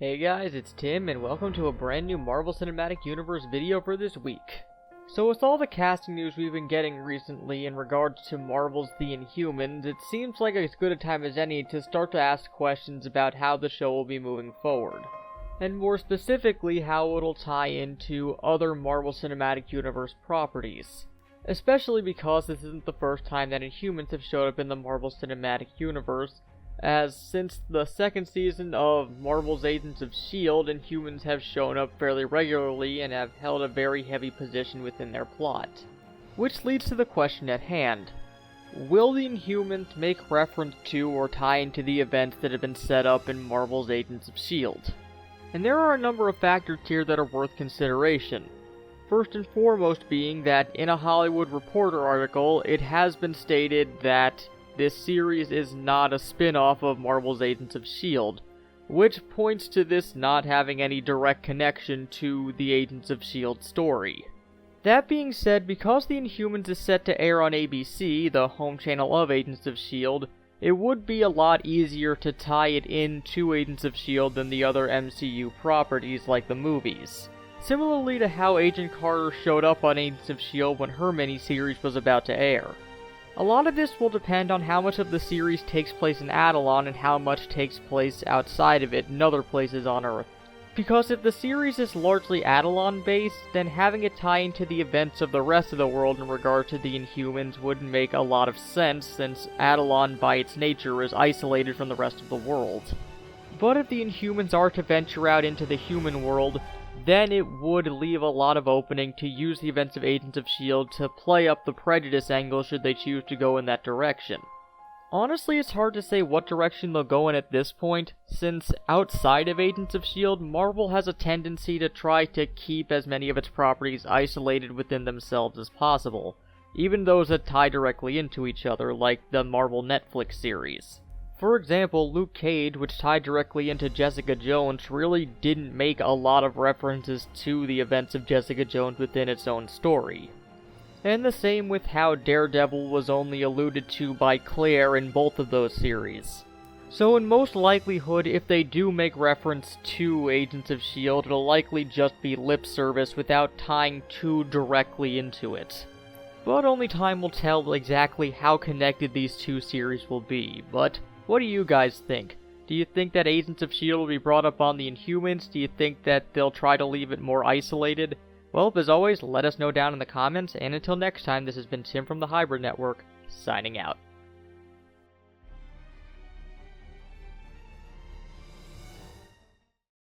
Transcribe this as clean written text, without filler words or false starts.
Hey guys, it's Tim, and welcome to a brand new Marvel Cinematic Universe video for this week. So with all the casting news we've been getting recently in regards to Marvel's The Inhumans, it seems like as good a time as any to start to ask questions about how the show will be moving forward. And more specifically, how it'll tie into other Marvel Cinematic Universe properties. Especially because this isn't the first time that Inhumans have showed up in the Marvel Cinematic Universe, as since the second season of Marvel's Agents of S.H.I.E.L.D, Inhumans have shown up fairly regularly and have held a very heavy position within their plot. Which leads to the question at hand. Will the Inhumans make reference to or tie into the events that have been set up in Marvel's Agents of S.H.I.E.L.D? And there are a number of factors here that are worth consideration. First and foremost being that in a Hollywood Reporter article, it has been stated that this series is not a spin-off of Marvel's Agents of S.H.I.E.L.D, which points to this not having any direct connection to the Agents of S.H.I.E.L.D. story. That being said, because The Inhumans is set to air on ABC, the home channel of Agents of S.H.I.E.L.D, it would be a lot easier to tie it into Agents of S.H.I.E.L.D. than the other MCU properties like the movies. Similarly to how Agent Carter showed up on Agents of S.H.I.E.L.D. when her miniseries was about to air. A lot of this will depend on how much of the series takes place in Adelon and how much takes place outside of it in other places on Earth. Because if the series is largely Adelon-based, then having it tie into the events of the rest of the world in regard to the Inhumans wouldn't make a lot of sense, since Adelon by its nature is isolated from the rest of the world. But if the Inhumans are to venture out into the human world, then it would leave a lot of opening to use the events of Agents of S.H.I.E.L.D. to play up the prejudice angle should they choose to go in that direction. Honestly, it's hard to say what direction they'll go in at this point, since outside of Agents of S.H.I.E.L.D., Marvel has a tendency to try to keep as many of its properties isolated within themselves as possible, even those that tie directly into each other, like the Marvel Netflix series. For example, Luke Cage, which tied directly into Jessica Jones, really didn't make a lot of references to the events of Jessica Jones within its own story. And the same with how Daredevil was only alluded to by Claire in both of those series. So in most likelihood, if they do make reference to Agents of S.H.I.E.L.D., it'll likely just be lip service without tying too directly into it. But only time will tell exactly how connected these two series will be, but what do you guys think? Do you think that Agents of S.H.I.E.L.D. will be brought up on the Inhumans? Do you think that they'll try to leave it more isolated? Well, as always, let us know down in the comments, and until next time, this has been Tim from the Hybrid Network, signing out.